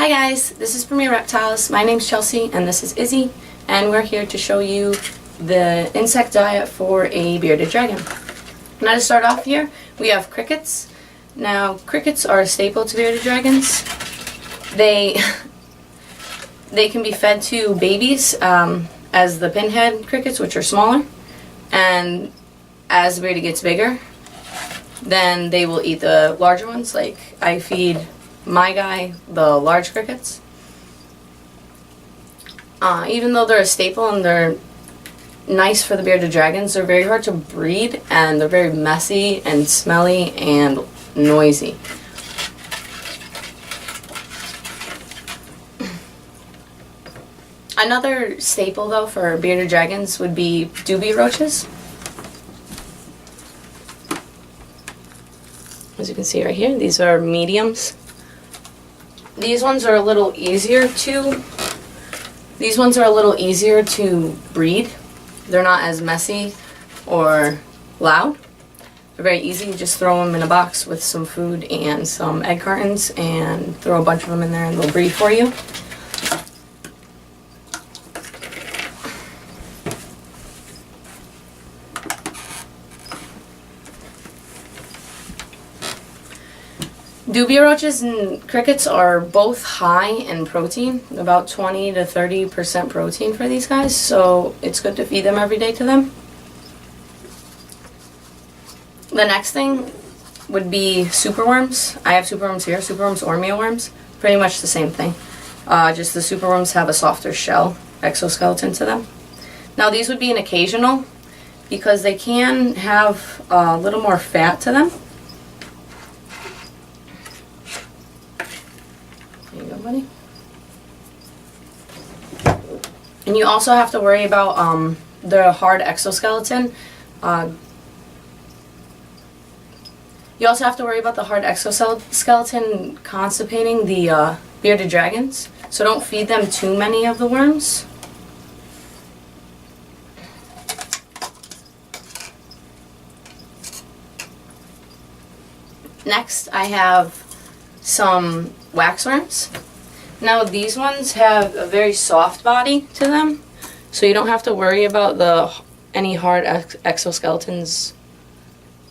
Hi guys, this is Premier Reptiles. My name's Chelsea and this is Izzy, and we're here to show you the insect diet for a bearded dragon. Now to start off here, we have crickets. Now crickets are a staple to bearded dragons. They can be fed to babies as the pinhead crickets, which are smaller, and as the bearded gets bigger, then they will eat the larger ones. Like I feed my guy the large crickets. Even though they're a staple and they're nice for the bearded dragons, they're very hard to breed and they're very messy and smelly and noisy. Another staple though for bearded dragons would be dubia roaches. As you can see right here, these are mediums. These ones are a little easier to breed. They're not as messy or loud. They're very easy. You just throw them in a box with some food and some egg cartons and throw a bunch of them in there and they'll breed for you. Dubia roaches and crickets are both high in protein, about 20 to 30% protein for these guys, so it's good to feed them every day to them. The next thing would be superworms. I have superworms here, superworms or mealworms, pretty much the same thing. Just the superworms have a softer shell, exoskeleton to them. Now these would be an occasional because they can have a little more fat to them. There you go, buddy. And you also have to worry about the hard exoskeleton. You also have to worry about the hard exoskeleton constipating the bearded dragons. So don't feed them too many of the worms. Next, I have some waxworms. Now these ones have a very soft body to them, so you don't have to worry about any hard exoskeletons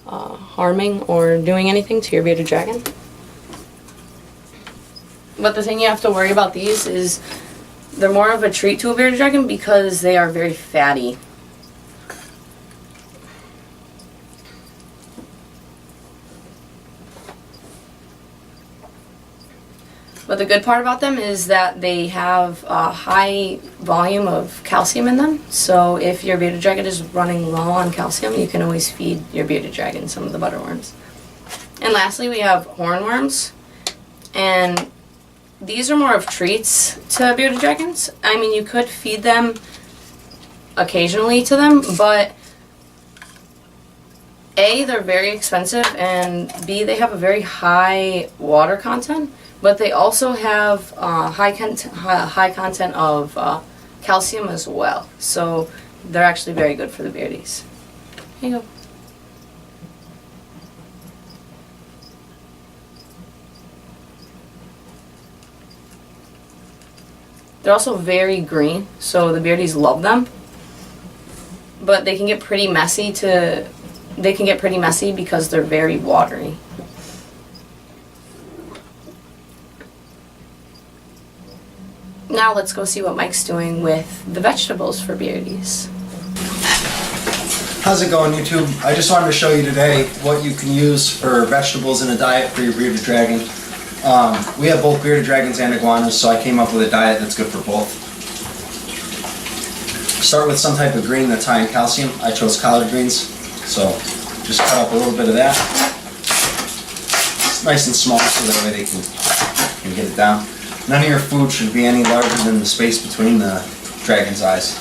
harming or doing anything to your bearded dragon. But the thing you have to worry about these is they're more of a treat to a bearded dragon because they are very fatty. But the good part about them is that they have a high volume of calcium in them. So if your bearded dragon is running low on calcium, you can always feed your bearded dragon some of the butterworms. And lastly, we have hornworms. And these are more of treats to bearded dragons. I mean, you could feed them occasionally to them, but A, they're very expensive, and B, they have a very high water content. But they also have high content of calcium as well. So they're actually very good for the beardies. Here you go. They're also very green, so the beardies love them. But they can get pretty messy because they're very watery. Now let's go see what Mike's doing with the vegetables for beardies. How's it going, YouTube? I just wanted to show you today what you can use for vegetables in a diet for your bearded dragon. We have both bearded dragons and iguanas, so I came up with a diet that's good for both. Start with some type of green that's high in calcium. I chose collard greens, so just cut up a little bit of that. It's nice and small so that way they can get it down. None of your food should be any larger than the space between the dragon's eyes.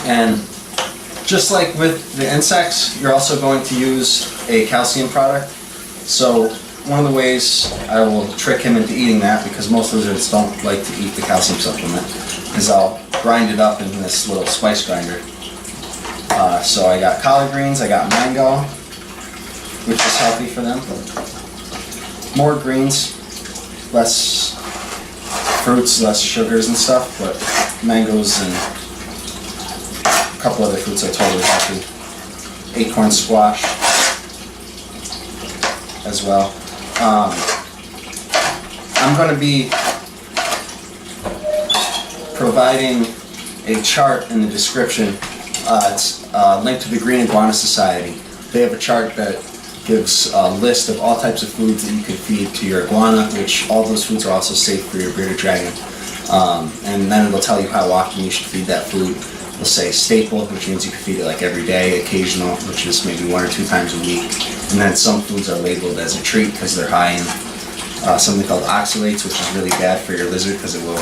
And just like with the insects, you're also going to use a calcium product. So one of the ways I will trick him into eating that, because most lizards don't like to eat the calcium supplement, is I'll grind it up in this little spice grinder. So I got collard greens, I got mango, which is healthy for them. More greens, less fruits, less sugars and stuff, but mangoes and a couple other fruits are totally healthy. Acorn squash as well. I'm going to be providing a chart in the description. It's linked to the Green Iguana Society. They have a chart that gives a list of all types of foods that you can feed to your iguana, which all those foods are also safe for your bearded dragon. And then it'll tell you how often you should feed that food. It'll say staple, which means you can feed it like every day, occasional, which is maybe 1 or 2 times a week. And then some foods are labeled as a treat because they're high in something called oxalates, which is really bad for your lizard because it will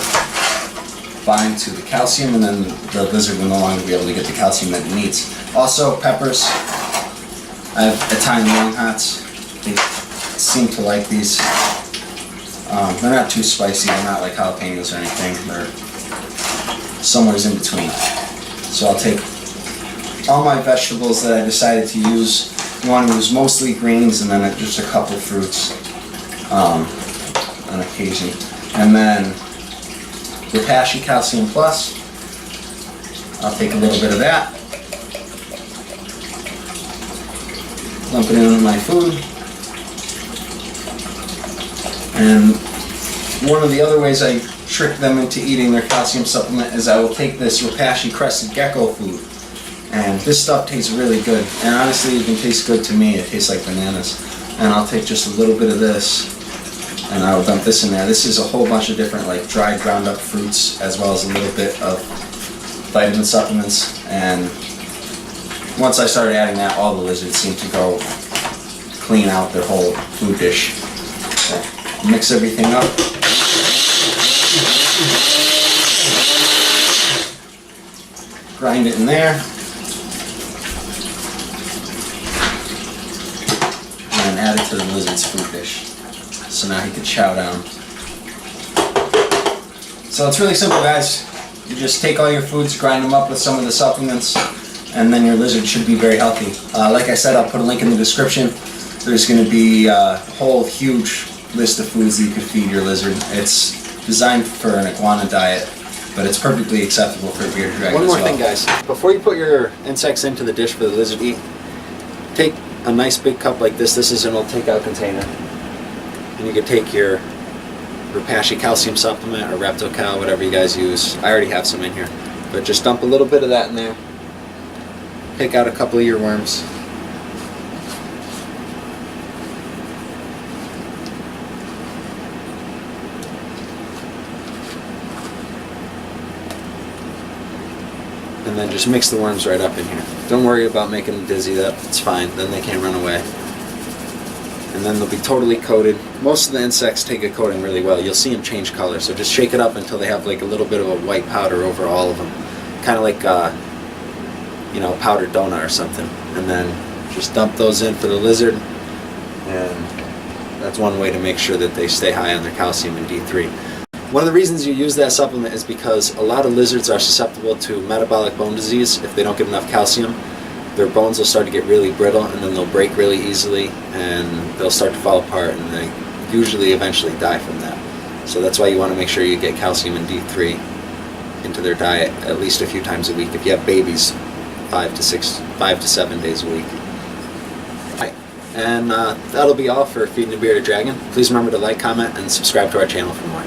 bind to the calcium, and then the lizard will no longer be able to get the calcium that it needs. Also, peppers. I have Italian long hots. They seem to like these. They're not too spicy. They're not like jalapenos or anything. They're somewhere in between. So I'll take all my vegetables that I decided to use. You want to use mostly greens and then just a couple fruits on occasion. And then Repashy Calcium Plus. I'll take a little bit of that. Lump it in with my food. And one of the other ways I trick them into eating their calcium supplement is I will take this Repashy Crested Gecko food. And this stuff tastes really good. And honestly, it even tastes good to me. It tastes like bananas. And I'll take just a little bit of this and I will dump this in there. This is a whole bunch of different like dried ground up fruits as well as a little bit of vitamin supplements. And once I started adding that, all the lizards seem to go clean out their whole food dish. So mix everything up. Grind it in there. And then add it to the lizard's food dish. So now he can chow down. So it's really simple, guys. You just take all your foods, grind them up with some of the supplements, and then your lizard should be very healthy. Like I said, I'll put a link in the description. There's going to be a whole huge list of foods that you can feed your lizard. It's designed for an iguana diet, but it's perfectly acceptable for a bearded dragon. One more thing, guys. Before you put your insects into the dish for the lizard to eat, take a nice big cup like this. This is an old takeout container. And you can take your Repashy calcium supplement or Reptiles, whatever you guys use. I already have some in here. But just dump a little bit of that in there. Pick out a couple of your worms. And then just mix the worms right up in here. Don't worry about making them dizzy, that's fine, then they can't run away. And then they'll be totally coated. Most of the insects take a coating really well. You'll see them change color, so just shake it up until they have like a little bit of a white powder over all of them. Kind of like you know, powdered donut or something. And then just dump those in for the lizard. And that's one way to make sure that they stay high on their calcium and D3. One of the reasons you use that supplement is because a lot of lizards are susceptible to metabolic bone disease. If they don't get enough calcium, their bones will start to get really brittle and then they'll break really easily and they'll start to fall apart and they usually eventually die from that. So that's why you want to make sure you get calcium and D3 into their diet at least a few times a week. If you have babies, 5 to 7 days a week. Right. And that'll be all for Feeding a Bearded Dragon. Please remember to like, comment, and subscribe to our channel for more.